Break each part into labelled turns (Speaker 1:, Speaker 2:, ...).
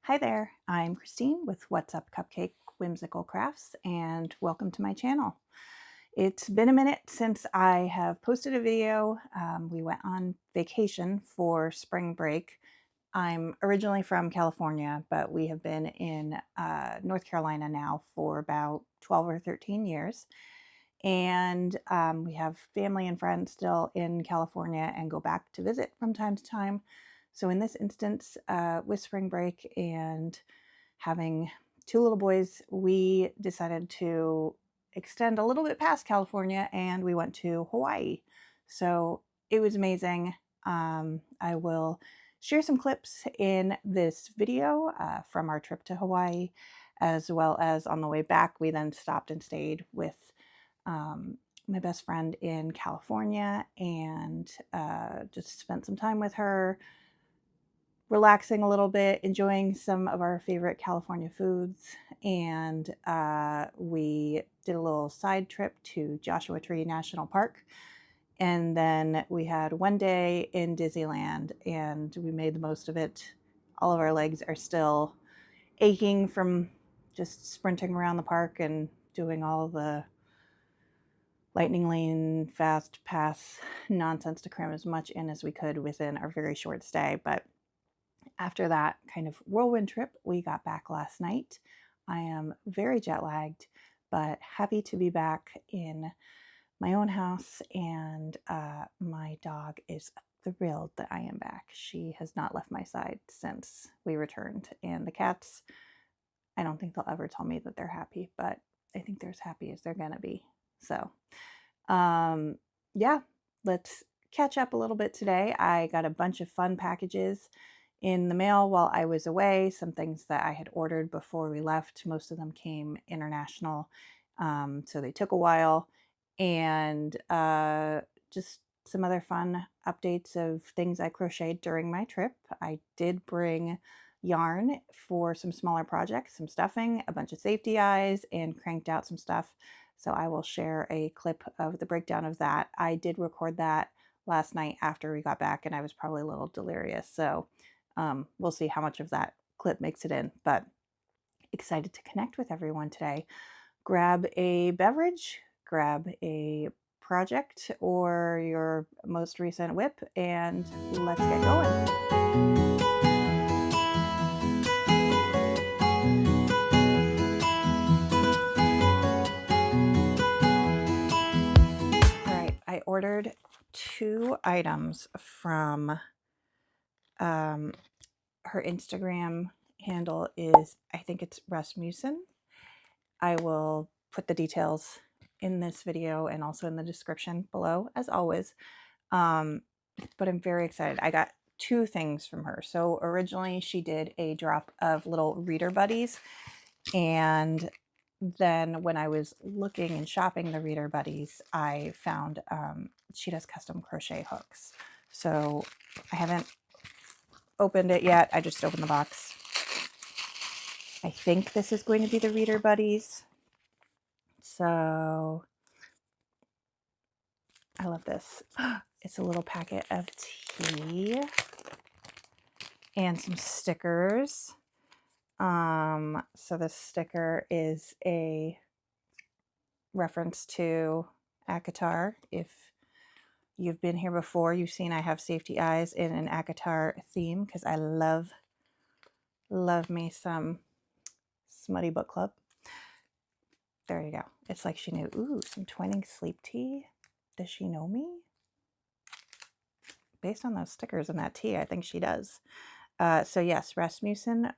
Speaker 1: Hi there, I'm Christine with What's Up Cupcake Whimsical Crafts, and welcome to my channel. It's been a minute since I have posted a video. We went on vacation for spring break. I'm originally from California, but we have been in North Carolina now for about 12 or 13 years. And we have family and friends still in California and go back to visit from time to time. So in this instance, with spring break and having two little boys, we decided to extend a little bit past California and we went to Hawaii. So it was amazing. I will share some clips in this video from our trip to Hawaii, as well as on the way back, we then stopped and stayed with my best friend in California and just spent some time with her, relaxing a little bit, enjoying some of our favorite California foods. And we did a little side trip to Joshua Tree National Park. And then we had one day in Disneyland and we made the most of it. All of our legs are still aching from just sprinting around the park and doing all the lightning lane, fast pass nonsense to cram as much in as we could within our very short stay. But after that kind of whirlwind trip, we got back last night. I am very jet lagged, but happy to be back in my own house, and my dog is thrilled that I am back. She has not left my side since we returned, and the cats, I don't think they'll ever tell me that they're happy, but I think they're as happy as they're gonna be. So yeah, let's catch up a little bit today. I got a bunch of fun packages in the mail while I was away, some things that I had ordered before we left. Most of them came international, so they took a while, and just some other fun updates of things I crocheted during my trip. I did bring yarn for some smaller projects, some stuffing, a bunch of safety eyes, and cranked out some stuff. So I will share a clip of the breakdown of that. I did record that last night after we got back, and I was probably a little delirious. So we'll see how much of that clip makes it in, but excited to connect with everyone today. Grab a beverage, grab a project or your most recent whip, and let's get going. All right, I ordered 2 items from her Instagram handle is, I think it's Rasmussen. I will put the details in this video and also in the description below, as always. But I'm very excited. I got 2 things from her. So originally she did a drop of little reader buddies, and then when I was looking and shopping the reader buddies, I found she does custom crochet hooks. So I haven't opened it yet. I just opened the box. I think this is going to be the reader buddies. So I love this. It's a little packet of tea and some stickers. So this sticker is a reference to ACOTAR. If you've been here before, you've seen I have safety eyes in an ACOTAR theme because I love me some Smutty Book Club. There you go. It's like she knew. Ooh, some Twinings sleep tea. Does she know me? Based on those stickers and that tea, I think she does. So yes, Rasmussen,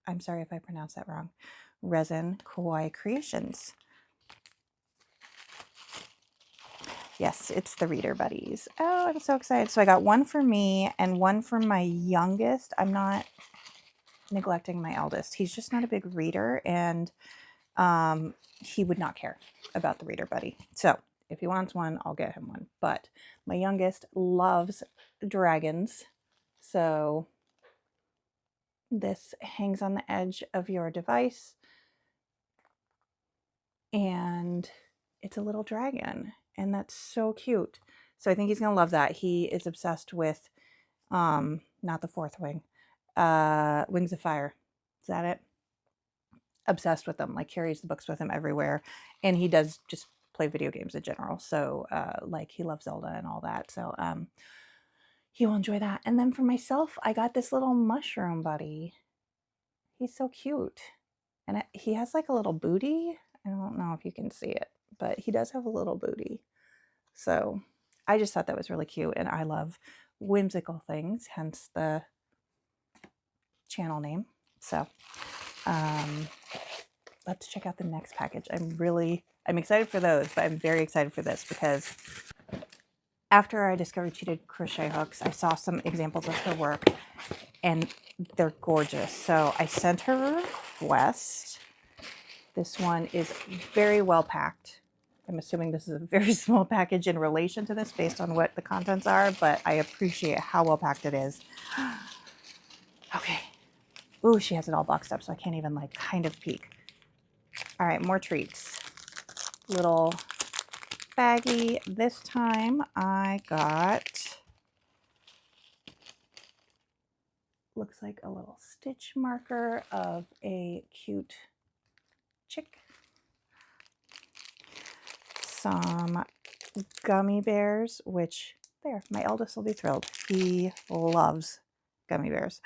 Speaker 1: I'm sorry if I pronounced that wrong, Resin Kawaii Creations. Yes, it's the reader buddies. Oh, I'm so excited. So I got one for me and one for my youngest. I'm not neglecting my eldest. He's just not a big reader, and he would not care about the reader buddy. So if he wants one, I'll get him one. But my youngest loves dragons. So this hangs on the edge of your device, and it's a little dragon, and that's so cute. So I think he's gonna love that. He is obsessed with not the fourth wing, Wings of Fire. Is that it? Obsessed with them, like carries the books with him everywhere. And he does just play video games in general. So like he loves Zelda and all that. So he will enjoy that. And then for myself, I got this little mushroom buddy. He's so cute. And he has like a little booty. I don't know if you can see it, but he does have a little booty. So I just thought that was really cute. And I love whimsical things, hence the channel name. So let's check out the next package. I'm excited for those, but I'm very excited for this because after I discovered she did crochet hooks, I saw some examples of her work and they're gorgeous. So I sent her a request. This one is very well packed. I'm assuming this is a very small package in relation to this based on what the contents are, but I appreciate how well packed it is. Okay. Ooh, she has it all boxed up, so I can't even like kind of peek. All right, more treats. Little baggie. This time I got, looks like a little stitch marker of a cute chick. Some gummy bears, which there, my eldest will be thrilled. He loves gummy bears.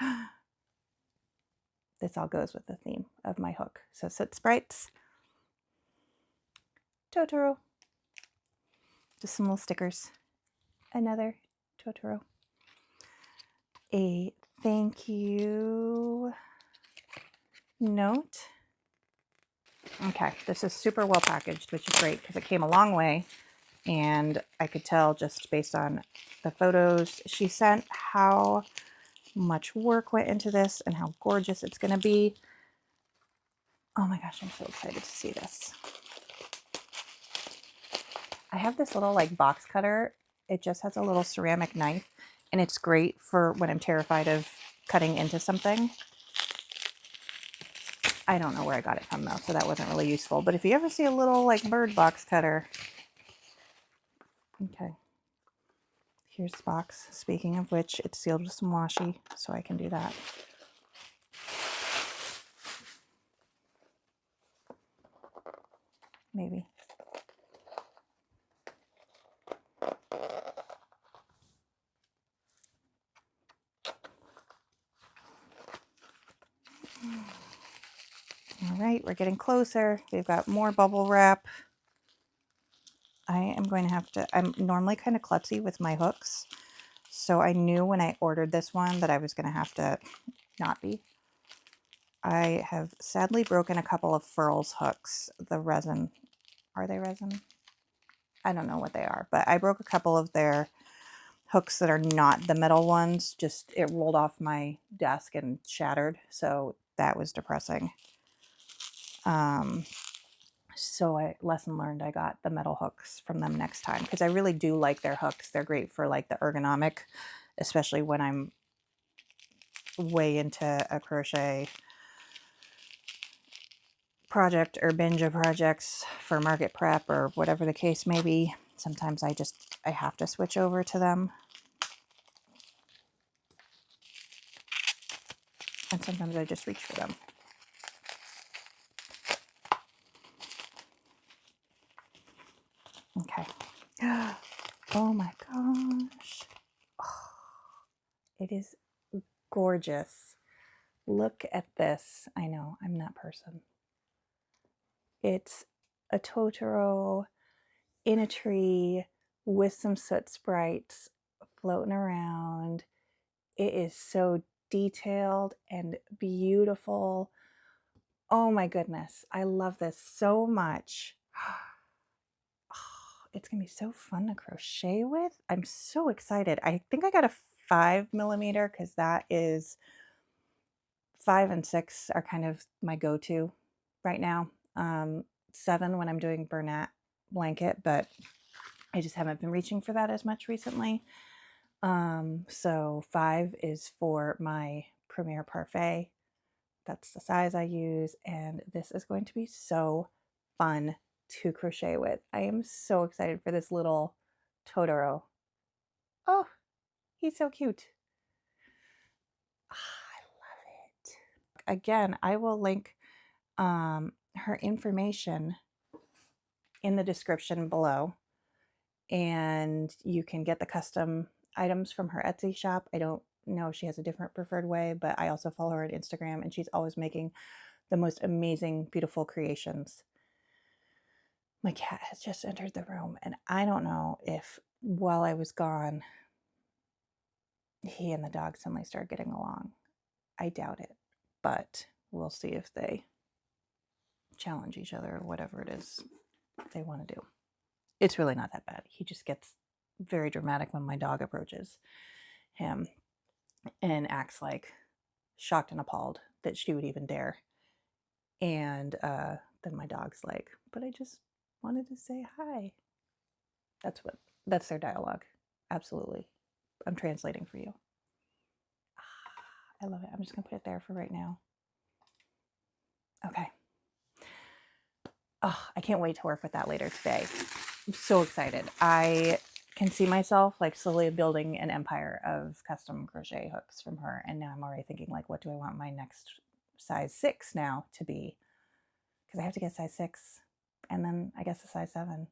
Speaker 1: This all goes with the theme of my hook. So Soot Sprites, Totoro, just some little stickers, another Totoro, a thank you note. Okay, this is super well packaged, which is great because it came a long way, and I could tell just based on the photos she sent how much work went into this and how gorgeous it's going to be. Oh my gosh, I'm so excited to see this. I have this little like box cutter. It just has a little ceramic knife, and it's great for when I'm terrified of cutting into something. I don't know where I got it from though, so that wasn't really useful. But if you ever see a little like bird box cutter, okay. Here's the box. Speaking of which, it's sealed with some washi, so I can do that. Maybe. All right, we're getting closer. We've got more bubble wrap. I am going to have to, I'm normally kind of klutzy with my hooks, so I knew when I ordered this one that I was going to have to not be. I have sadly broken a couple of Furls hooks. The resin, are they resin? I don't know what they are, but I broke a couple of their hooks that are not the metal ones. Just it rolled off my desk and shattered, so that was depressing. So lesson learned, I got the metal hooks from them next time because I really do like their hooks. They're great for like the ergonomic, especially when I'm way into a crochet project or binge of projects for market prep or whatever the case may be. Sometimes I have to switch over to them. And sometimes I just reach for them. Okay. Oh my gosh. Oh, it is gorgeous. Look at this. I know, I'm that person. It's a Totoro in a tree with some soot sprites floating around. It is so detailed and beautiful. Oh my goodness. I love this so much. It's gonna be so fun to crochet with. I'm so excited. I think I got a 5mm because that is 5 and 6 are kind of my go-to right now. 7 when I'm doing Bernat blanket, but I just haven't been reaching for that as much recently. So 5 is for my Premier Parfait. That's the size I use, and this is going to be so fun to crochet with. I am so excited for this little Totoro. Oh, he's so cute. I love it. again, I will link her information in the description below, and you can get the custom items from her Etsy shop. I don't know if she has a different preferred way, but I also follow her on Instagram, and she's always making the most amazing, beautiful creations. My cat has just entered the room, and I don't know if while I was gone, he and the dog suddenly started getting along. I doubt it, but we'll see if they challenge each other or whatever it is they want to do. It's really not that bad. He just gets very dramatic when my dog approaches him and acts like shocked and appalled that she would even dare. And then my dog's like, but I just wanted to say hi. That's their dialogue. Absolutely. I'm translating for you. I love it. I'm just going to put it there for right now. Okay. Oh, I can't wait to work with that later today. I'm so excited. I can see myself like slowly building an empire of custom crochet hooks from her. And now I'm already thinking like, what do I want my next size 6 now to be? Because I have to get size 6 and then I guess a size 7.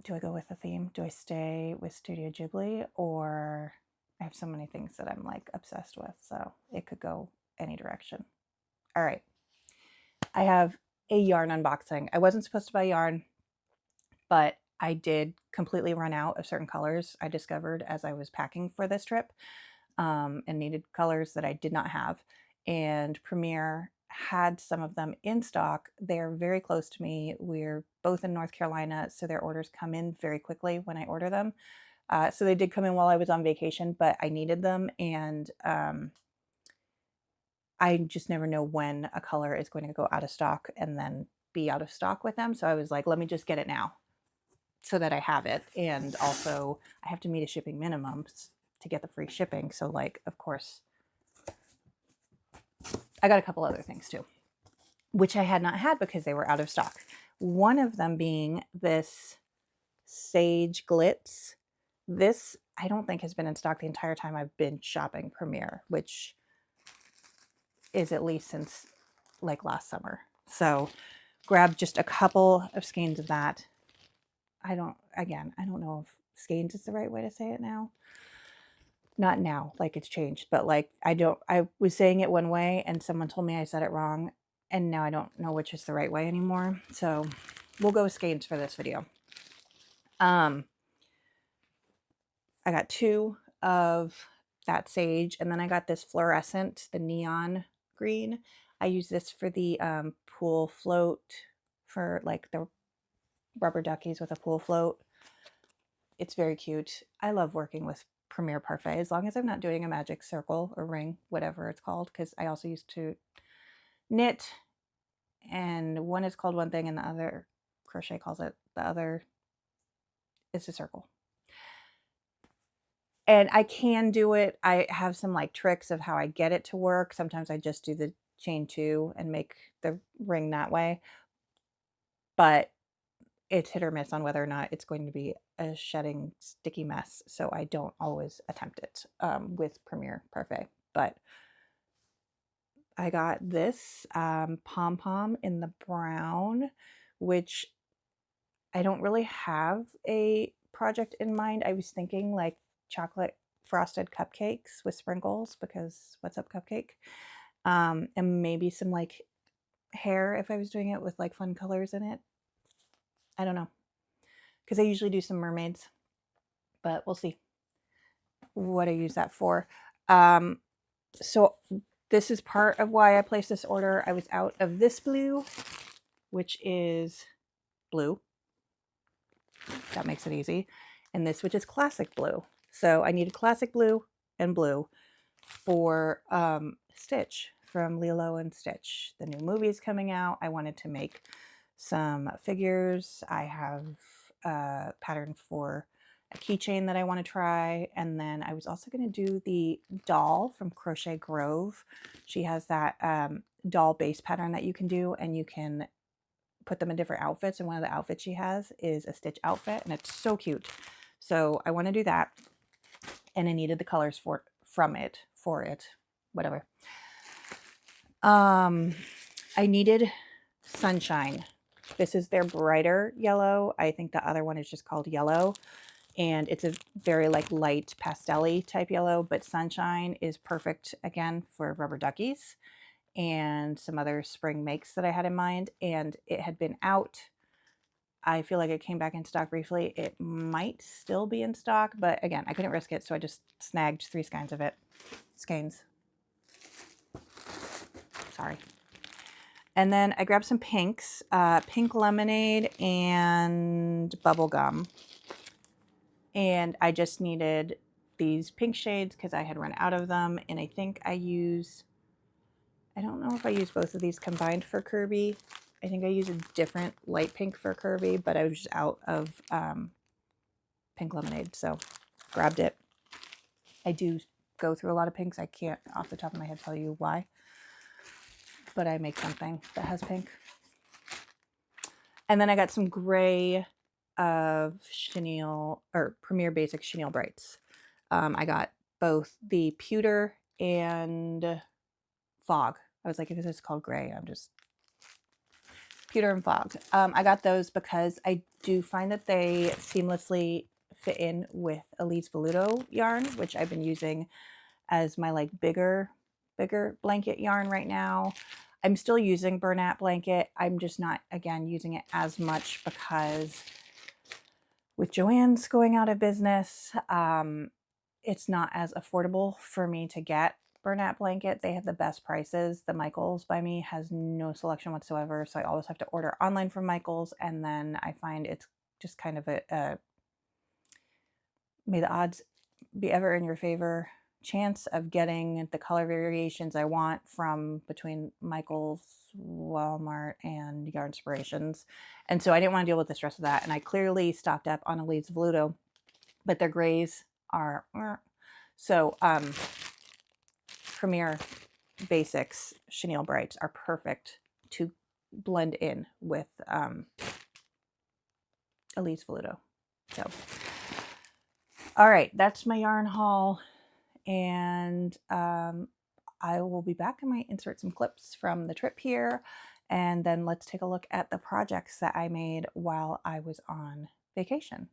Speaker 1: Do I go with the theme? Do I stay with Studio Ghibli? Or I have so many things that I'm like obsessed with, so it could go any direction. All right. I have a yarn unboxing. I wasn't supposed to buy yarn, but I did completely run out of certain colors I discovered as I was packing for this trip, and needed colors that I did not have. And Premier had some of them in stock. They're very close to me. We're both in North Carolina, so their orders come in very quickly when I order them. So they did come in while I was on vacation, but I needed them, and I just never know when a color is going to go out of stock and then be out of stock with them. So I was like, let me just get it now so that I have it. And also I have to meet a shipping minimum to get the free shipping. So like, of course, I got a couple other things too, which I had not had because they were out of stock. One of them being this Sage Glitz. This I don't think has been in stock the entire time I've been shopping Premier, which is at least since like last summer. So grab just a couple of skeins of that. I don't know if skeins is the right way to say it now. Not now, like it's changed, but like I was saying it one way and someone told me I said it wrong, and now I don't know which is the right way anymore. So we'll go with skeins for this video. I got 2 of that sage, and then I got this fluorescent, the neon green. I use this for the pool float, for like the rubber duckies with a pool float. It's very cute. I love working with Premier Parfait as long as I'm not doing a magic circle or ring, whatever it's called, because I also used to knit, and one is called one thing and the other crochet calls it the other. It's a circle. And I can do it. I have some like tricks of how I get it to work. Sometimes I just do the chain 2 and make the ring that way. But it's hit or miss on whether or not it's going to be a shedding sticky mess. So I don't always attempt it with Premier Parfait. But I got this pom-pom in the brown, which I don't really have a project in mind. I was thinking like chocolate frosted cupcakes with sprinkles, because what's up cupcake, and maybe some like hair if I was doing it with like fun colors in it. I don't know, because I usually do some mermaids, but we'll see what I use that for. So this is part of why I placed this order. I was out of this blue, which is blue. That makes it easy. And this, which is classic blue. So I needed classic blue and blue for Stitch from Lilo and Stitch. The new movie is coming out. I wanted to make some figures. I have a pattern for a keychain that I want to try. And then I was also going to do the doll from Crochet Grove. She has that doll base pattern that you can do, and you can put them in different outfits. And one of the outfits she has is a Stitch outfit, and it's so cute. So I want to do that. And I needed the colors for it. whatever. I needed Sunshine. This is their brighter yellow. I think the other one is just called yellow. And it's a very like light pastel-y type yellow, but Sunshine is perfect again for rubber duckies and some other spring makes that I had in mind. And it had been out. I feel like it came back in stock briefly. It might still be in stock, but again, I couldn't risk it, so I just snagged 3 skeins of it. Skeins. Sorry. And then I grabbed some pinks, pink lemonade and bubblegum. And I just needed these pink shades because I had run out of them. And I think I don't know if I use both of these combined for Kirby. I think I use a different light pink for Kirby, but I was just out of pink lemonade, so grabbed it. I do go through a lot of pinks. I can't off the top of my head tell you why, but I make something that has pink. And then I got some gray of chenille, or Premier Basic Chenille Brights. I got both the pewter and fog. I was like, if this is called gray, I'm just pewter and fog. I got those because I do find that they seamlessly fit in with Elise Veludo yarn, which I've been using as my like bigger blanket yarn right now. I'm still using Bernat blanket. I'm just not, again, using it as much because with Joann's going out of business, it's not as affordable for me to get Bernat blanket. They have the best prices. The Michaels by me has no selection whatsoever, so I always have to order online from Michaels, and then I find it's just kind of a may the odds be ever in your favor chance of getting the color variations I want from between Michaels, Walmart, and Yarnspirations. And so I didn't want to deal with the stress of that, and I clearly stocked up on Elise Veludo, but their grays are so Premier Basics Chenille Brights are perfect to blend in with Elise Veludo. So, all right, that's my yarn haul, and I will be back. I might insert some clips from the trip here, and then let's take a look at the projects that I made while I was on vacation.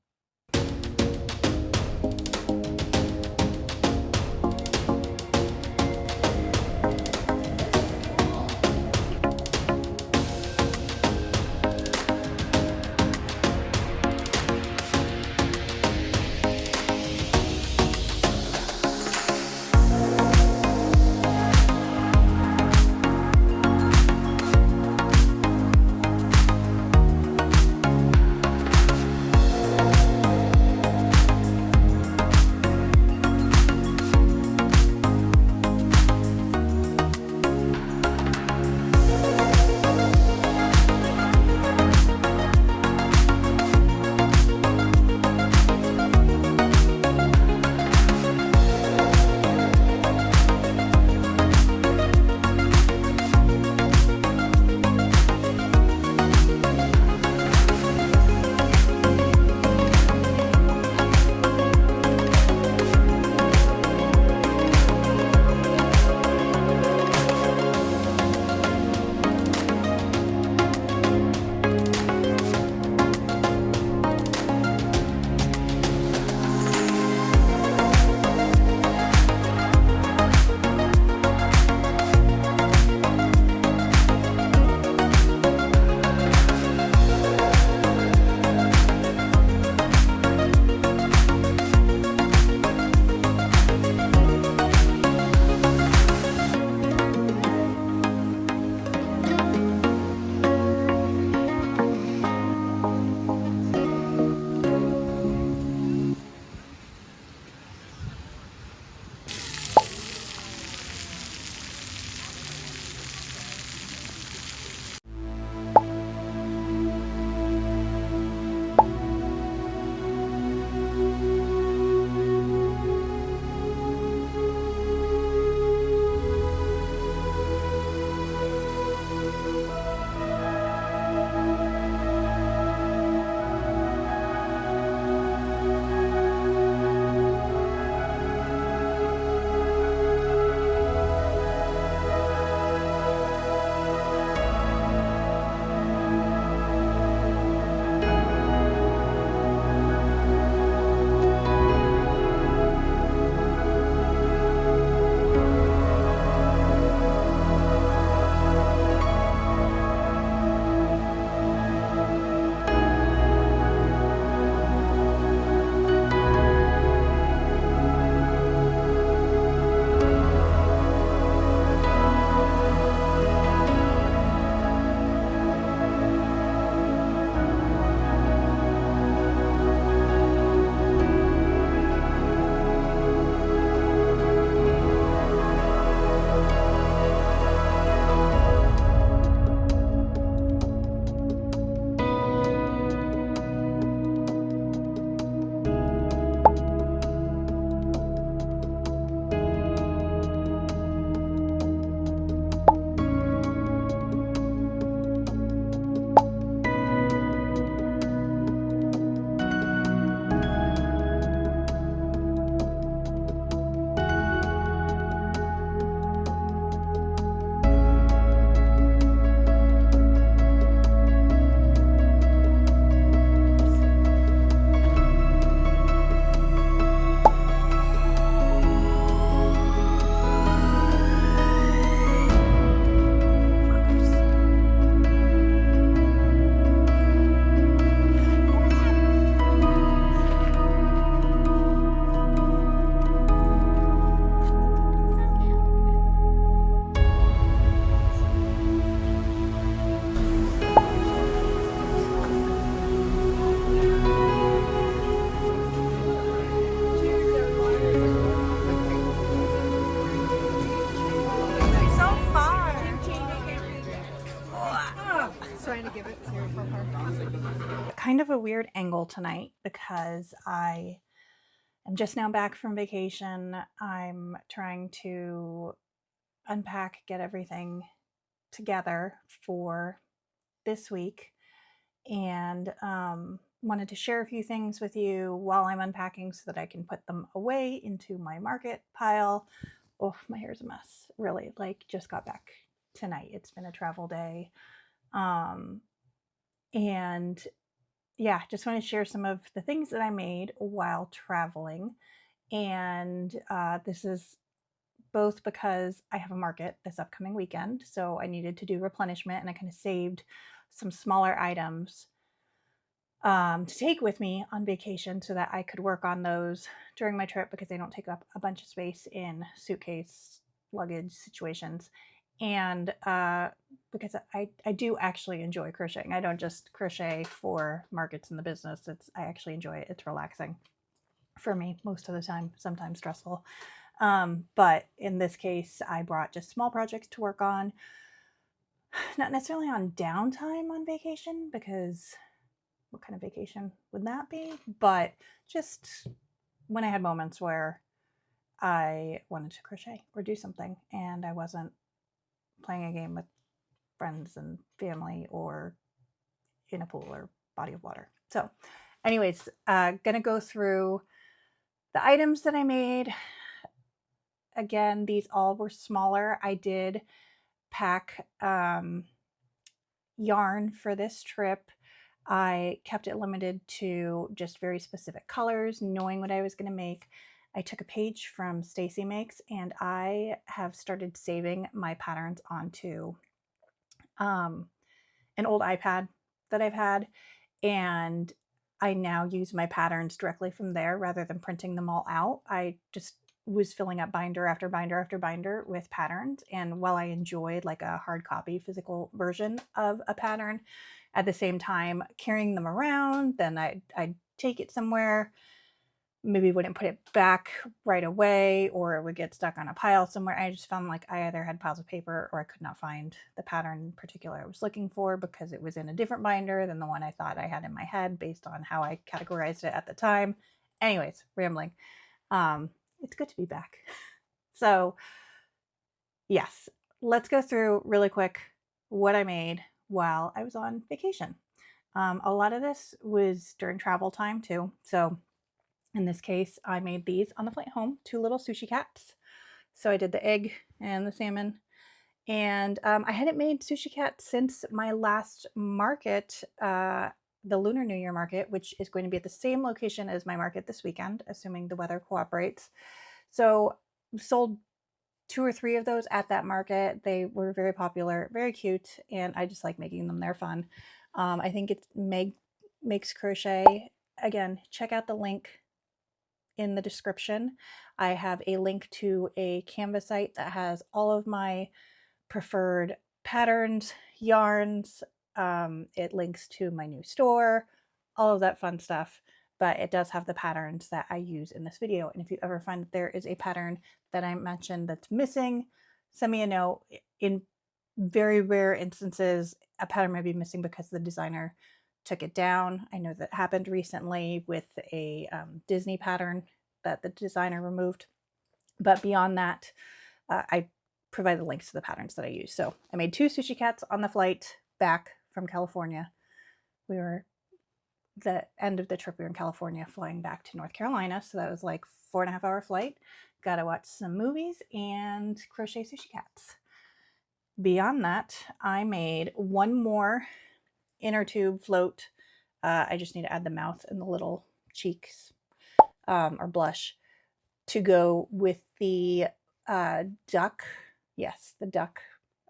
Speaker 1: give it to for her. Kind of a weird angle tonight because I am just now back from vacation. I'm trying to unpack, get everything together for this week, and wanted to share a few things with you while I'm unpacking so that I can put them away into my market pile. Oh, my hair's a mess. Really, like, just got back tonight. It's been a travel day. And yeah, just want to share some of the things that I made while traveling. And this is both because I have a market this upcoming weekend, so I needed to do replenishment, and I kind of saved some smaller items to take with me on vacation so that I could work on those during my trip because they don't take up a bunch of space in suitcase luggage situations. And because I do actually enjoy crocheting. I don't just crochet for markets in the business. I actually enjoy it. It's relaxing for me most of the time, sometimes stressful. But in this case, I brought just small projects to work on, not necessarily on downtime on vacation, because what kind of vacation would that be? But just when I had moments where I wanted to crochet or do something and I wasn't playing a game with friends and family or in a pool or body of water. So anyways, gonna go through the items that I made. Again, these all were smaller. I did pack yarn for this trip. I kept it limited to just very specific colors, knowing what I was going to make. I took a page from Stacy Makes, and I have started saving my patterns onto an old iPad that I've had, and I now use my patterns directly from there rather than printing them all out. I just was filling up binder after binder after binder with patterns, and while I enjoyed like a hard copy physical version of a pattern, at the same time carrying them around, then I'd take it somewhere, maybe wouldn't put it back right away, or it would get stuck on a pile somewhere. I just found like I either had piles of paper or I could not find the pattern in particular I was looking for because it was in a different binder than the one I thought I had in my head based on how I categorized it at the time. Anyways, rambling. It's good to be back. So yes, let's go through really quick what I made while I was on vacation. A lot of this was during travel time too. So in this case, I made these on the flight home, 2 little sushi cats. So I did the egg and the salmon. And I hadn't made sushi cats since my last market, the Lunar New Year market, which is going to be at the same location as my market this weekend, assuming the weather cooperates. So sold 2 or 3 of those at that market. They were very popular, very cute, and I just like making them. They're fun. I think it's Meg Makes Crochet. Again, check out the link in the description. I have a link to a Canva site that has all of my preferred patterns, yarns. It links to my new store, all of that fun stuff. But it does have the patterns that I use in this video. And if you ever find that there is a pattern that I mentioned that's missing, send me a note. In very rare instances, a pattern might be missing because the designer took it down. I know that happened recently with a Disney pattern that the designer removed. But beyond that, I provide the links to the patterns that I use. So I made 2 sushi cats on the flight back from California. We were the end of the trip, we were in California flying back to North Carolina. So that was like 4.5-hour flight. Got to watch some movies and crochet sushi cats. Beyond that, I made 1 more inner tube float. I just need to add the mouth and the little cheeks or blush to go with the duck. Yes, the duck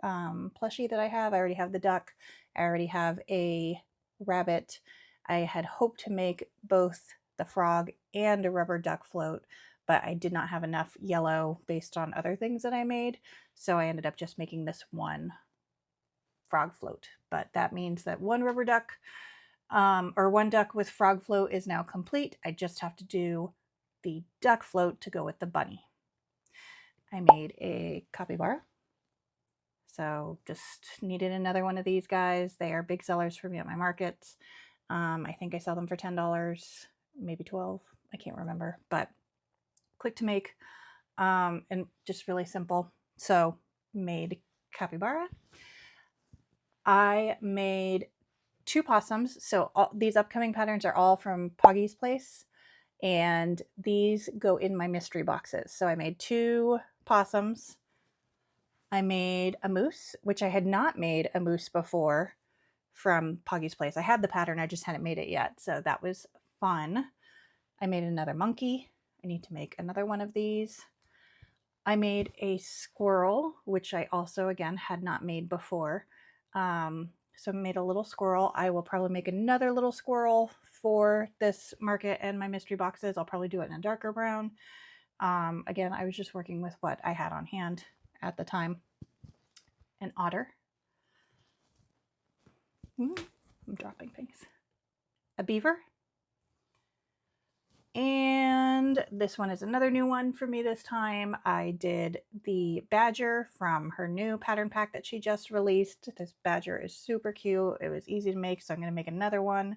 Speaker 1: plushie that I have. I already have the duck. I already have a rabbit. I had hoped to make both the frog and a rubber duck float, but I did not have enough yellow based on other things that I made. So I ended up just making this 1 frog float. But that means that 1 rubber duck or 1 duck with frog float is now complete. I just have to do the duck float to go with the bunny. I made a capybara, So just needed another one of these guys. They are big sellers for me at my markets. I think I sell them for $10, maybe 12. I can't remember, but quick to make and just really simple. So made capybara. I made 2 possums. So these upcoming patterns are all from Pawgy's place, and these go in my mystery boxes. So I made 2 possums. I made a moose, which I had not made a moose before from Pawgy's place. I had the pattern, I just hadn't made it yet. So that was fun. I made another monkey. I need to make another one of these. I made a squirrel, which I also, again, had not made before. So I made a little squirrel. I will probably make another little squirrel for this market and my mystery boxes. I'll probably do it in a darker brown. Again, I was just working with what I had on hand at the time. An otter. I'm dropping things. A beaver. And this one is another new one for me this time. I did the badger from her new pattern pack that she just released. This badger is super cute. It was easy to make, so I'm going to make another one.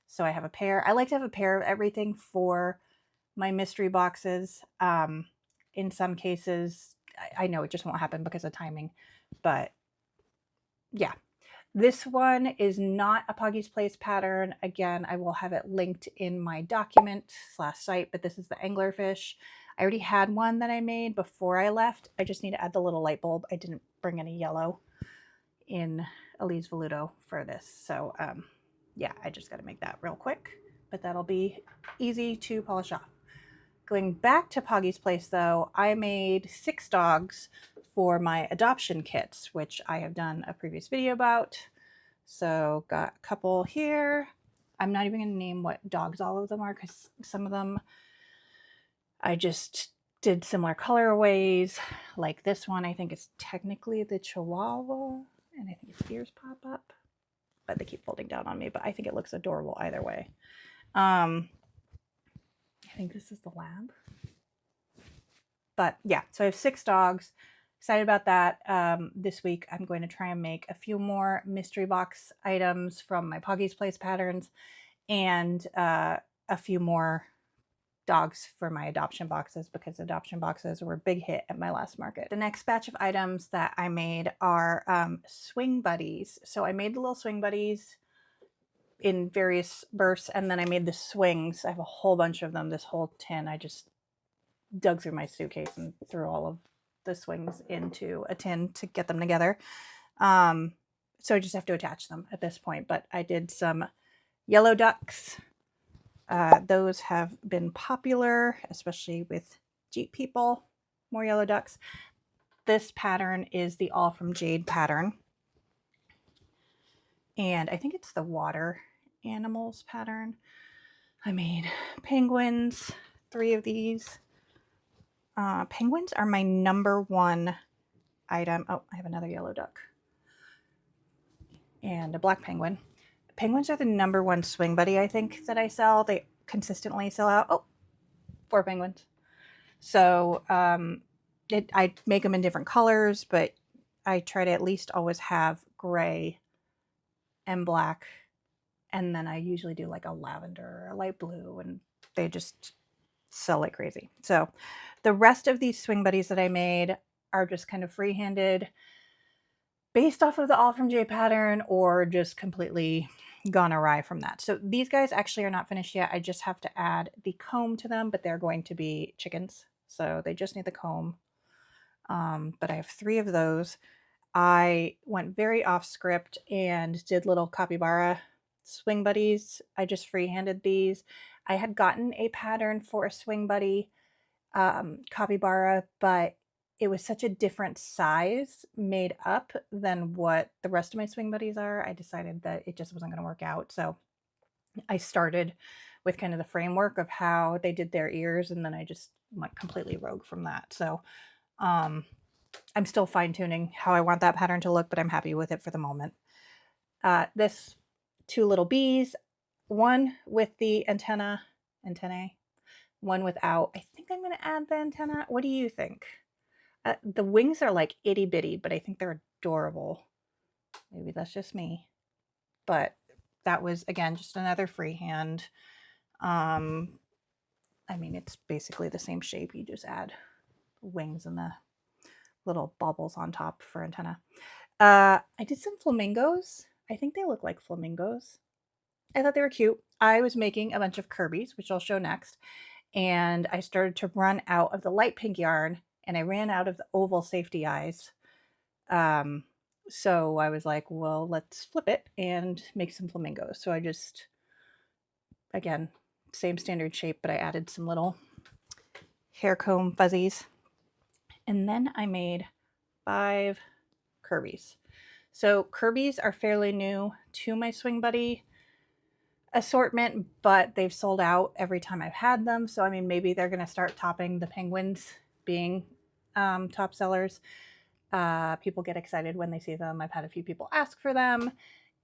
Speaker 1: So I have a pair. I like to have a pair of everything for my mystery boxes. In some cases, I know it just won't happen because of timing, but yeah. This one is not a Pawgy's Place pattern. Again, I will have it linked in my document/site, but this is the anglerfish. I already had one that I made before I left. I just need to add the little light bulb. I didn't bring any yellow in Elise Voluto for this. So yeah, I just got to make that real quick, but that'll be easy to polish off. Going back to Pawgy's Place though, I made 6 dogs for my adoption kits, which I have done a previous video about. So got a couple here. I'm not even going to name what dogs all of them are because some of them I just did similar colorways. Like this one, I think is technically the Chihuahua, and I think its ears pop up, but they keep folding down on me, but I think it looks adorable either way. I think this is the lab. But yeah, so I have 6 dogs. Excited about that. This week I'm going to try and make a few more mystery box items from my Pawgy's Place patterns and a few more dogs for my adoption boxes because adoption boxes were a big hit at my last market. The next batch of items that I made are swing buddies. So I made the little swing buddies in various bursts, and then I made the swings. I have a whole bunch of them, this whole tin. I just dug through my suitcase and threw all of the swings into a tin to get them together. So I just have to attach them at this point, but I did some yellow ducks. Those have been popular, especially with Jeep people, more yellow ducks. This pattern is the All from Jade pattern. And I think it's the water animals pattern. I made penguins, 3 of these. Penguins are my #1 item. Oh, I have another yellow duck and a black penguin. Penguins are the #1 swing buddy, I think, that I sell. They consistently sell out. Oh, 4 penguins. So I make them in different colors, but I try to at least always have gray and black. And then I usually do like a lavender or a light blue, and they just sell like crazy. So the rest of these swing buddies that I made are just kind of freehanded based off of the All from J pattern or just completely gone awry from that. So these guys actually are not finished yet. I just have to add the comb to them, but they're going to be chickens. So they just need the comb. But I have 3 of those. I went very off script and did little capybara swing buddies. I just freehanded these. I had gotten a pattern for a swing buddy capybara, but it was such a different size made up than what the rest of my swing buddies are. I decided that it just wasn't going to work out. So I started with kind of the framework of how they did their ears, and then I just went completely rogue from that. So I'm still fine-tuning how I want that pattern to look, but I'm happy with it for the moment. This 2 little bees, one with the antennae, one without. I think I'm going to add the antenna. What do you think? The wings are like itty bitty, but I think they're adorable. Maybe that's just me. But that was, again, just another freehand. I mean, it's basically the same shape. You just add wings and the little bubbles on top for antenna. I did some flamingos. I think they look like flamingos. I thought they were cute. I was making a bunch of Kirby's, which I'll show next. And I started to run out of the light pink yarn, and I ran out of the oval safety eyes. So I was like, well, let's flip it and make some flamingos. So I just, again, same standard shape, but I added some little hair comb fuzzies. And then I made 5 Kirby's. So Kirby's are fairly new to my Swing Buddy assortment, but they've sold out every time I've had them. So, I mean, maybe they're going to start topping the penguins being top sellers. People get excited when they see them. I've had a few people ask for them.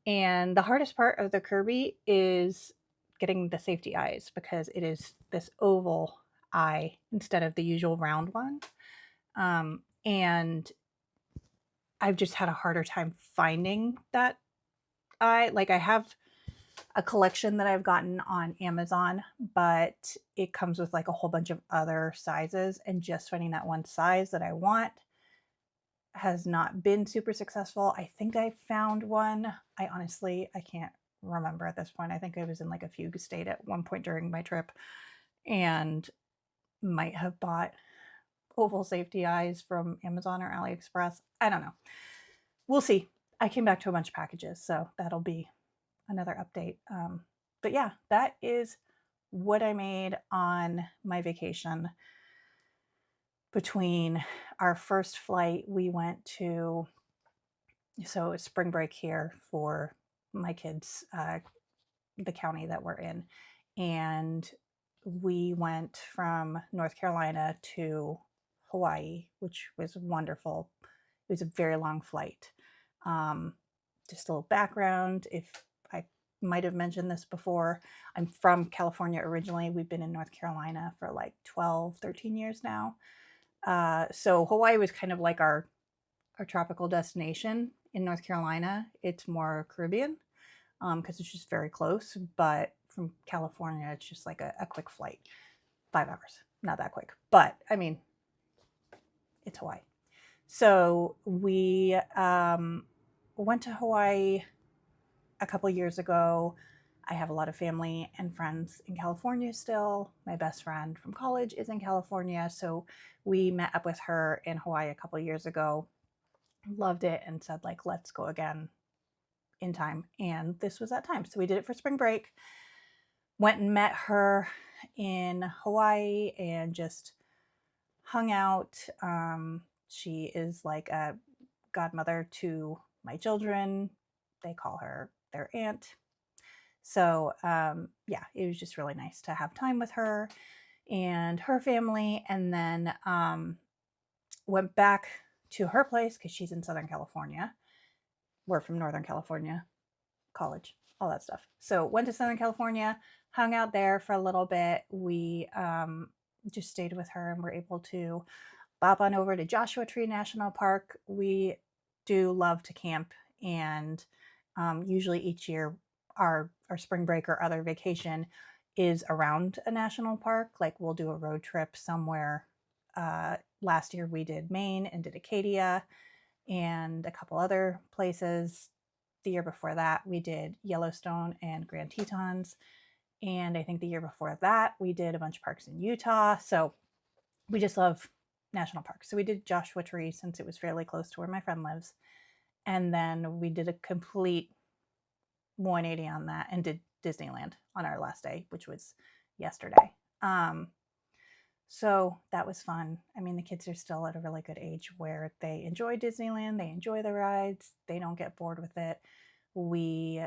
Speaker 1: And the hardest part of the Kirby is getting the safety eyes, because it is this oval eye instead of the usual round one. And I've just had a harder time finding that eye. Like, I have a collection that I've gotten on Amazon, but it comes with like a whole bunch of other sizes, and just finding that one size that I want has not been super successful. I think I found one. I can't remember at this point. I think I was in like a fugue state at one point during my trip, and might have bought oval safety eyes from Amazon or AliExpress. I don't know. We'll see. I came back to a bunch of packages, so that'll be another update. But yeah, that is what I made on my vacation. Between our first flight, we went to, so it's spring break here for my kids, the county that we're in, and we went from North Carolina to Hawaii, which was wonderful. It was a very long flight. Just a little background, if I might have mentioned this before, I'm from California originally. We've been in North Carolina for like 12, 13 years now. So Hawaii was kind of like our tropical destination. In North Carolina, it's more Caribbean, because it's just very close. But from California, it's just like a quick flight, 5 hours. Not that quick, but I mean, it's Hawaii. So we went to Hawaii a couple years ago. I have a lot of family and friends in California still. My best friend from college is in California, so we met up with her in Hawaii a couple years ago. Loved it and said, like, let's go again in time. And this was that time. So we did it for spring break. Went and met her in Hawaii and just hung out. She is like a godmother to my children. They call her their aunt. So yeah, it was just really nice to have time with her and her family. And then went back to her place because she's in Southern California. We're from Northern California, college, all that stuff. So went to Southern California, hung out there for a little bit. We just stayed with her and were able to bop on over to Joshua Tree National Park. We do love to camp, and usually each year our spring break or other vacation is around a national park. Like, we'll do a road trip somewhere. Last year we did Maine and did Acadia and a couple other places. The year before that we did Yellowstone and Grand Tetons. And I think the year before that we did a bunch of parks in Utah. So we just love national parks. So we did Joshua Tree since it was fairly close to where my friend lives. And then we did a complete 180 on that and did Disneyland on our last day, which was yesterday. So that was fun. I mean, the kids are still at a really good age where they enjoy Disneyland, they enjoy the rides, they don't get bored with it. We,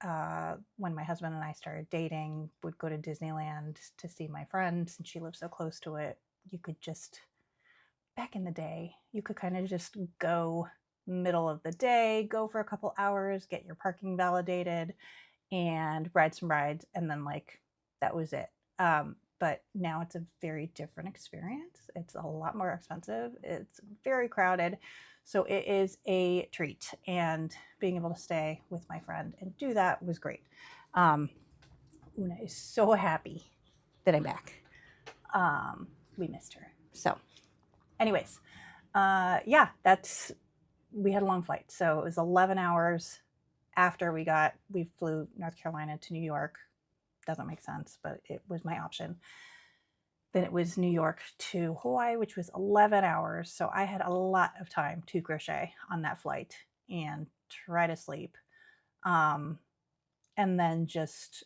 Speaker 1: when my husband and I started dating, would go to Disneyland to see my friend, since she lives so close to it. You could just, back in the day, you could kind of just go middle of the day, go for a couple hours, get your parking validated, and ride some rides, and then like that was it. but now it's a very different experience. It's a lot more expensive. It's very crowded. So it is a treat. And being able to stay with my friend and do that was great. Una is so happy that I'm back. We missed her. So anyways, yeah, we had a long flight. So it was 11 hours after we flew North Carolina to New York. Doesn't make sense, but it was my option. Then it was New York to Hawaii, which was 11 hours. So I had a lot of time to crochet on that flight and try to sleep. And then just,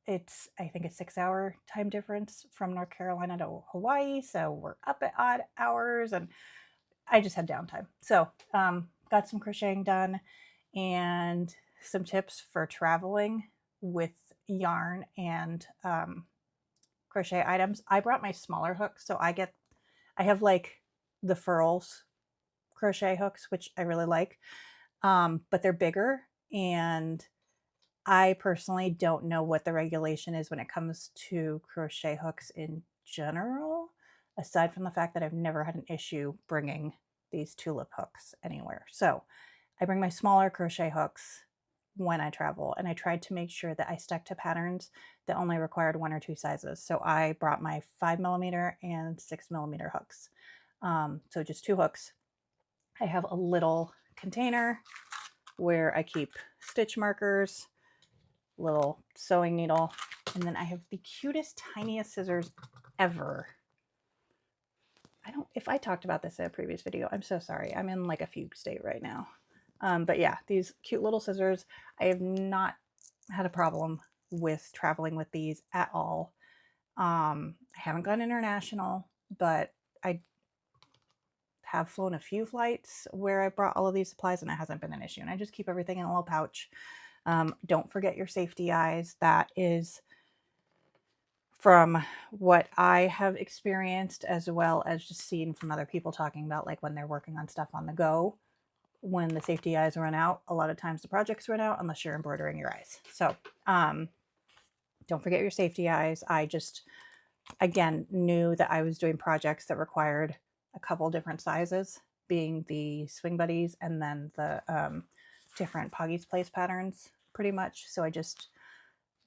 Speaker 1: I think a 6-hour time difference from North Carolina to Hawaii. So we're up at odd hours and I just had downtime. So got some crocheting done and some tips for traveling with yarn and crochet items. I brought my smaller hooks, so I have like the furls crochet hooks, which I really like, but they're bigger, and I personally don't know what the regulation is when it comes to crochet hooks in general, aside from the fact that I've never had an issue bringing these tulip hooks anywhere. So I bring my smaller crochet hooks when I travel, and I tried to make sure that I stuck to patterns that only required 1 or 2 sizes. So I brought my 5mm and 6mm hooks. So just 2 hooks. I have a little container where I keep stitch markers, little sewing needle, and then I have the cutest, tiniest scissors ever. If I talked about this in a previous video, I'm so sorry. I'm in like a fugue state right now. But yeah, these cute little scissors, I have not had a problem with traveling with these at all. I haven't gone international, but I have flown a few flights where I brought all of these supplies and it hasn't been an issue. And I just keep everything in a little pouch. Don't forget your safety eyes. That is from what I have experienced, as well as just seeing from other people talking about, like when they're working on stuff on the go, when the safety eyes run out, a lot of times the projects run out unless you're embroidering your eyes. So don't forget your safety eyes. I just, again, knew that I was doing projects that required a couple different sizes, being the swing buddies and then the different Pawgy's place patterns pretty much. So I just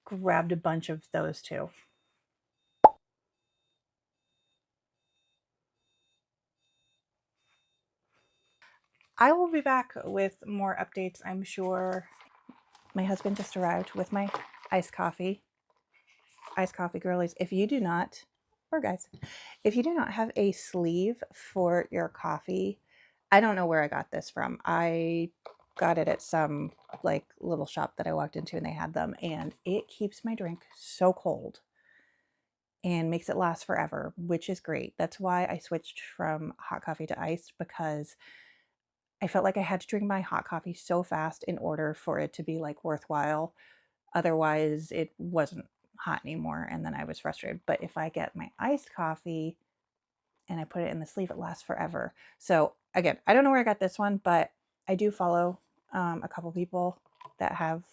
Speaker 1: grabbed a bunch of those too. I will be back with more updates, I'm sure. My husband just arrived with my iced coffee. Iced coffee girlies, if you do not, or guys, if you do not have a sleeve for your coffee, I don't know where I got this from. I got it at some like little shop that I walked into and they had them, and it keeps my drink so cold and makes it last forever, which is great. That's why I switched from hot coffee to iced, because I felt like I had to drink my hot coffee so fast in order for it to be like worthwhile. Otherwise, it wasn't hot anymore, and then I was frustrated. But if I get my iced coffee and I put it in the sleeve, it lasts forever. So again, I don't know where I got this one, but I do follow a couple people that have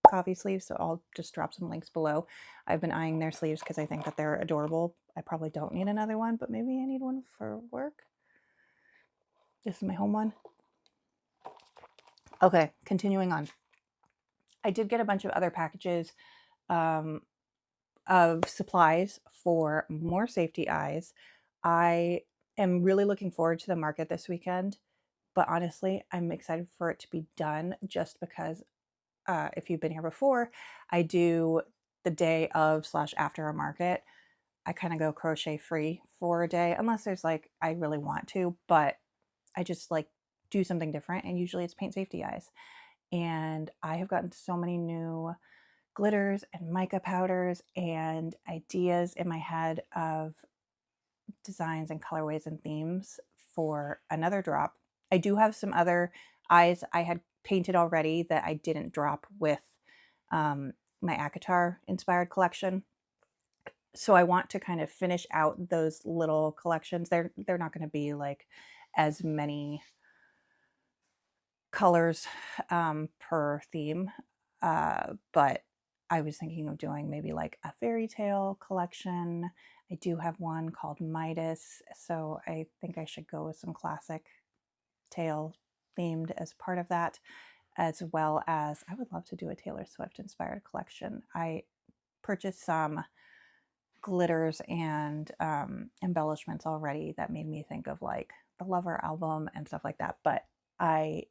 Speaker 1: coffee sleeves, so I'll just drop some links below. I've been eyeing their sleeves because I think that they're adorable. I probably don't need another one, but maybe I need one for work. This is my home one. Okay, continuing on. I did get a bunch of other packages of supplies for more safety eyes. I am really looking forward to the market this weekend, but honestly, I'm excited for it to be done just because if you've been here before, I do the day of / after a market. I kind of go crochet free for a day, unless there's like, I really want to, but I just like do something different. And usually it's paint safety eyes. And I have gotten so many new glitters and mica powders and ideas in my head of designs and colorways and themes for another drop. I do have some other eyes I had painted already that I didn't drop with my ACOTAR inspired collection. So I want to kind of finish out those little collections. They're not going to be like as many colors per theme, but I was thinking of doing maybe like a fairy tale collection. I do have one called Midas, so I think I should go with some classic tale themed as part of that, as well as I would love to do a Taylor Swift inspired collection. I purchased some glitters and embellishments already that made me think of like the Lover album and stuff like that, but I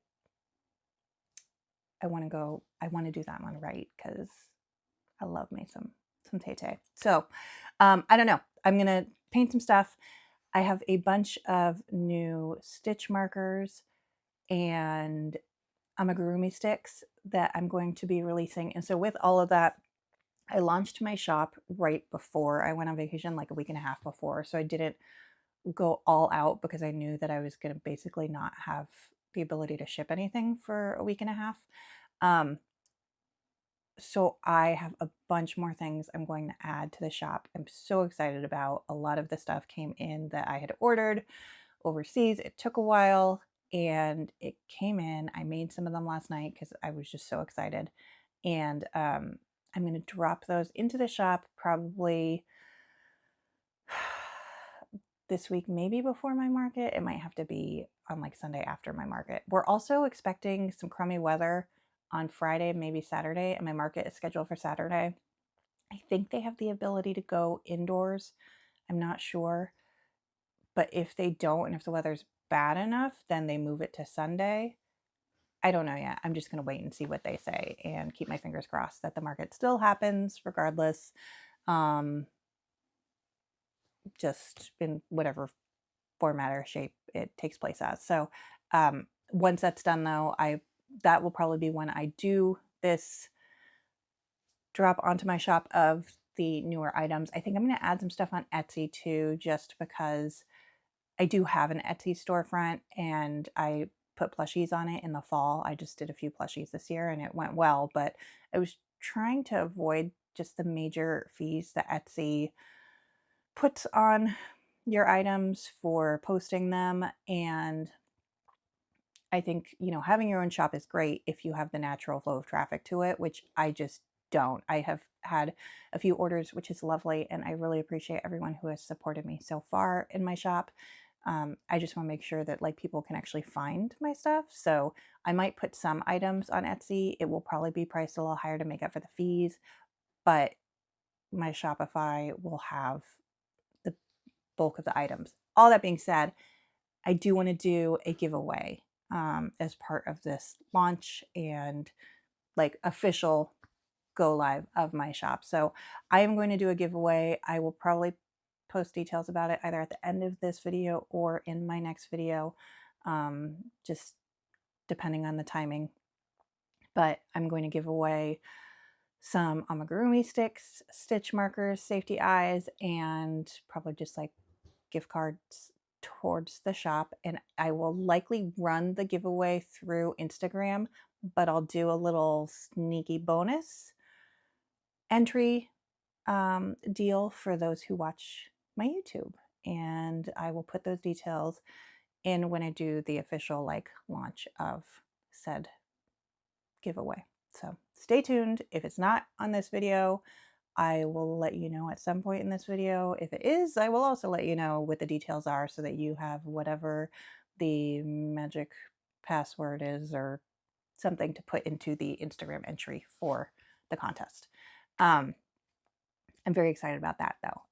Speaker 1: want to do that one right because I love me some Tay Tay. So I don't know. I'm gonna paint some stuff. I have a bunch of new stitch markers and amigurumi sticks that I'm going to be releasing. And so with all of that, I launched my shop right before I went on vacation, like a week and a half before. So I didn't go all out because I knew that I was going to basically not have the ability to ship anything for a week and a half. So I have a bunch more things I'm going to add to the shop. I'm so excited about. A lot of the stuff came in that I had ordered overseas. It took a while and it came in. I made some of them last night because I was just so excited. And I'm going to drop those into the shop probably this week, maybe before my market. It might have to be on like Sunday after my market. We're also expecting some crummy weather on Friday, maybe Saturday, and my market is scheduled for Saturday. I think they have the ability to go indoors. I'm not sure. But if they don't, and if the weather's bad enough, then they move it to Sunday. I don't know yet. I'm just going to wait and see what they say and keep my fingers crossed that the market still happens regardless. Just in whatever format or shape it takes place as. So once that's done though, that will probably be when I do this drop onto my shop of the newer items. I think I'm going to add some stuff on Etsy too, just because I do have an Etsy storefront and I put plushies on it in the fall. I just did a few plushies this year and it went well, but I was trying to avoid just the major fees that Etsy puts on your items for posting them. And I think, having your own shop is great if you have the natural flow of traffic to it, which I just don't. I have had a few orders, which is lovely, and I really appreciate everyone who has supported me so far in my shop. I just want to make sure that like people can actually find my stuff. So I might put some items on Etsy. It will probably be priced a little higher to make up for the fees, but my Shopify will have the bulk of the items. All that being said, I do want to do a giveaway as part of this launch and like official go live of my shop. So I am going to do a giveaway. I will probably post details about it either at the end of this video or in my next video, just depending on the timing. But I'm going to give away some amigurumi sticks, stitch markers, safety eyes, and probably just like gift cards towards the shop. And I will likely run the giveaway through Instagram, but I'll do a little sneaky bonus entry deal for those who watch my YouTube. And I will put those details in when I do the official like launch of said giveaway. So stay tuned. If it's not on this video, I will let you know at some point in this video. If it is, I will also let you know what the details are so that you have whatever the magic password is or something to put into the Instagram entry for the contest. I'm very excited about that though.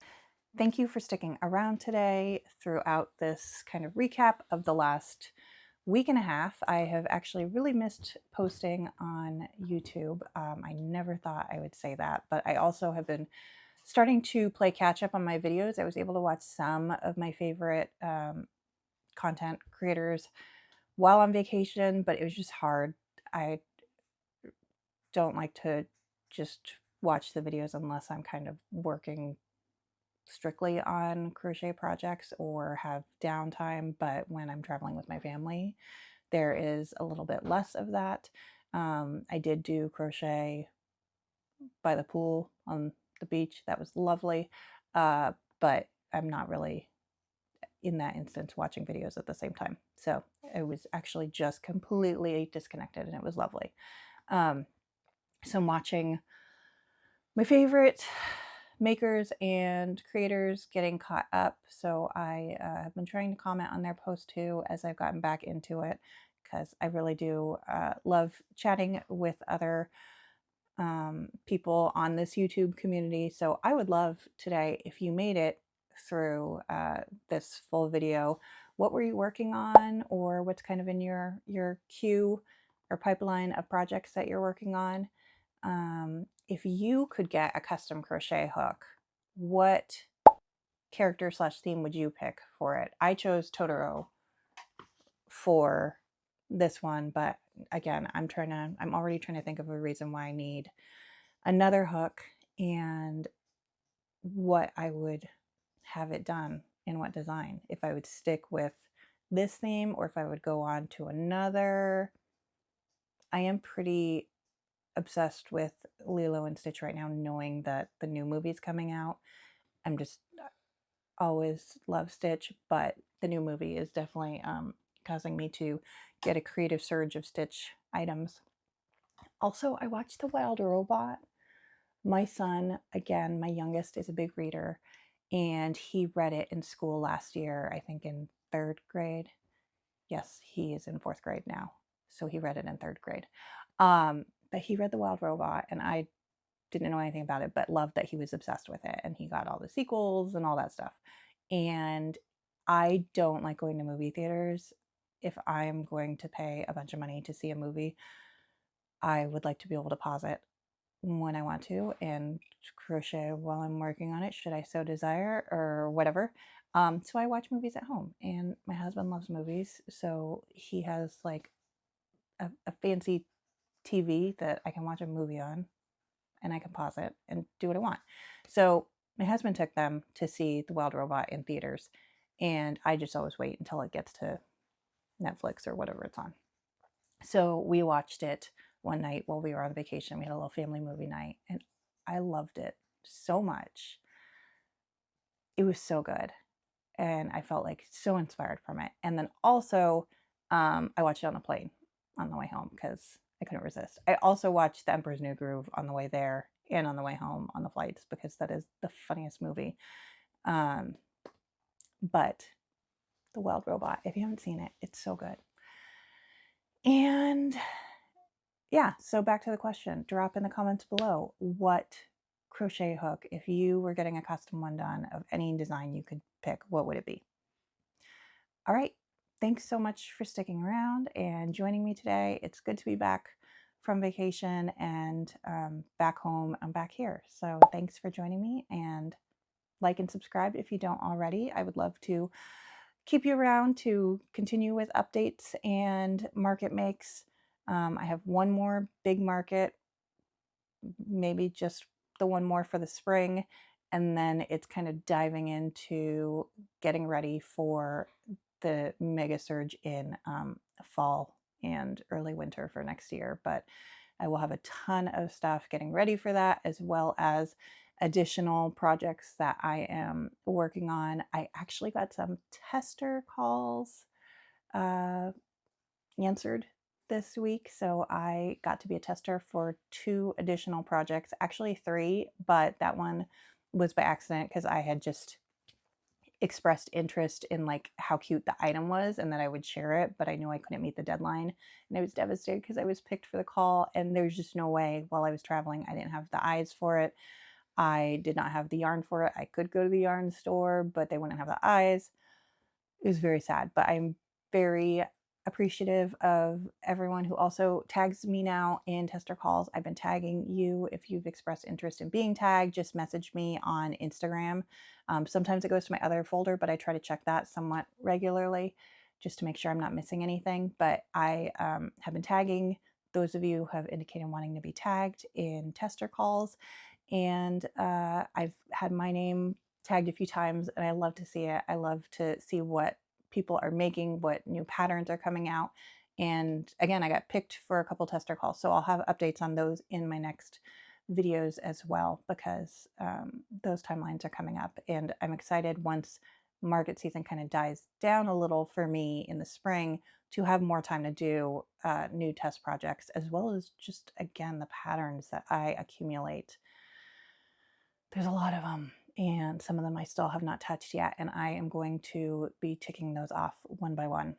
Speaker 1: Thank you for sticking around today throughout this kind of recap of the last week and a half. I have actually really missed posting on YouTube. I never thought I would say that, but I also have been starting to play catch up on my videos. I was able to watch some of my favorite content creators while on vacation, but it was just hard. I don't like to just watch the videos unless I'm kind of working strictly on crochet projects or have downtime, but when I'm traveling with my family, there is a little bit less of that. I did do crochet by the pool on the beach. That was lovely, but I'm not really in that instance watching videos at the same time. So I was actually just completely disconnected and it was lovely. So I'm watching my favorite makers and creators getting caught up. So I have been trying to comment on their posts too as I've gotten back into it, because I really do love chatting with other people on this YouTube community. So I would love today if you made it through this full video. What were you working on, or what's kind of in your queue or pipeline of projects that you're working on? If you could get a custom crochet hook, what character slash theme would you pick for it? I chose Totoro for this one, but again, I'm already trying to think of a reason why I need another hook and what I would have it done in what design. If I would stick with this theme or if I would go on to another. I am pretty obsessed with Lilo and Stitch right now, knowing that the new movie's coming out. I'm just always love Stitch, but the new movie is definitely causing me to get a creative surge of Stitch items. Also, I watched The Wild Robot. My son, again, my youngest, is a big reader, and he read it in school last year, I think in 3rd grade. Yes, he is in 4th grade now, so he read it in 3rd grade. But he read The Wild Robot, and I didn't know anything about it, but loved that he was obsessed with it, and he got all the sequels and all that stuff. And I don't like going to movie theaters. If I'm going to pay a bunch of money to see a movie, I would like to be able to pause it when I want to and crochet while I'm working on it, should I so desire, or whatever. So I watch movies at home, and my husband loves movies, so he has like a fancy TV that I can watch a movie on, and I can pause it and do what I want. So my husband took them to see The Wild Robot in theaters, and I just always wait until it gets to Netflix or whatever it's on. So we watched it one night while we were on vacation. We had a little family movie night, and I loved it so much. It was so good, and I felt like so inspired from it. And then also, I watched it on the plane on the way home because I couldn't resist. I also watched The Emperor's New Groove on the way there and on the way home on the flights, because that is the funniest movie. But The Wild Robot, if you haven't seen it, it's so good. And yeah, so back to the question. Drop in the comments below what crochet hook, if you were getting a custom one done of any design you could pick, what would it be? All right, thanks so much for sticking around and joining me today. It's good to be back from vacation and back home. I'm back here. So thanks for joining me, and like and subscribe if you don't already. I would love to keep you around to continue with updates and market makes. I have one more big market, maybe just the one more for the spring, and then it's kind of diving into getting ready for the mega surge in fall and early winter for next year. But I will have a ton of stuff getting ready for that, as well as additional projects that I am working on. I actually got some tester calls answered this week, so I got to be a tester for 2 additional projects, actually 3, but that one was by accident because I had just expressed interest in like how cute the item was and that I would share it, but I knew I couldn't meet the deadline, and I was devastated because I was picked for the call, and there's just no way. While I was traveling, I didn't have the eyes for it. I did not have the yarn for it. I could go to the yarn store, but they wouldn't have the eyes. It was very sad, but I'm very appreciative of everyone who also tags me now in tester calls. I've been tagging you. If you've expressed interest in being tagged, just message me on Instagram. Sometimes it goes to my other folder, but I try to check that somewhat regularly just to make sure I'm not missing anything. But I have been tagging those of you who have indicated wanting to be tagged in tester calls. And I've had my name tagged a few times, and I love to see it. I love to see what people are making, what new patterns are coming out. And again, I got picked for a couple tester calls, so I'll have updates on those in my next videos as well, because those timelines are coming up, and I'm excited once market season kind of dies down a little for me in the spring to have more time to do new test projects, as well as just, again, the patterns that I accumulate There's a lot of them, and some of them I still have not touched yet, and I am going to be ticking those off one by one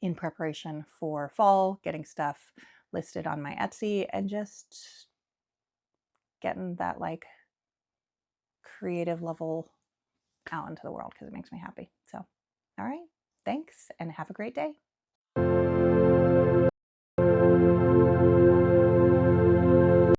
Speaker 1: in preparation for fall, getting stuff listed on my Etsy, and just getting that like creative level out into the world because it makes me happy. So, all right, thanks and have a great day.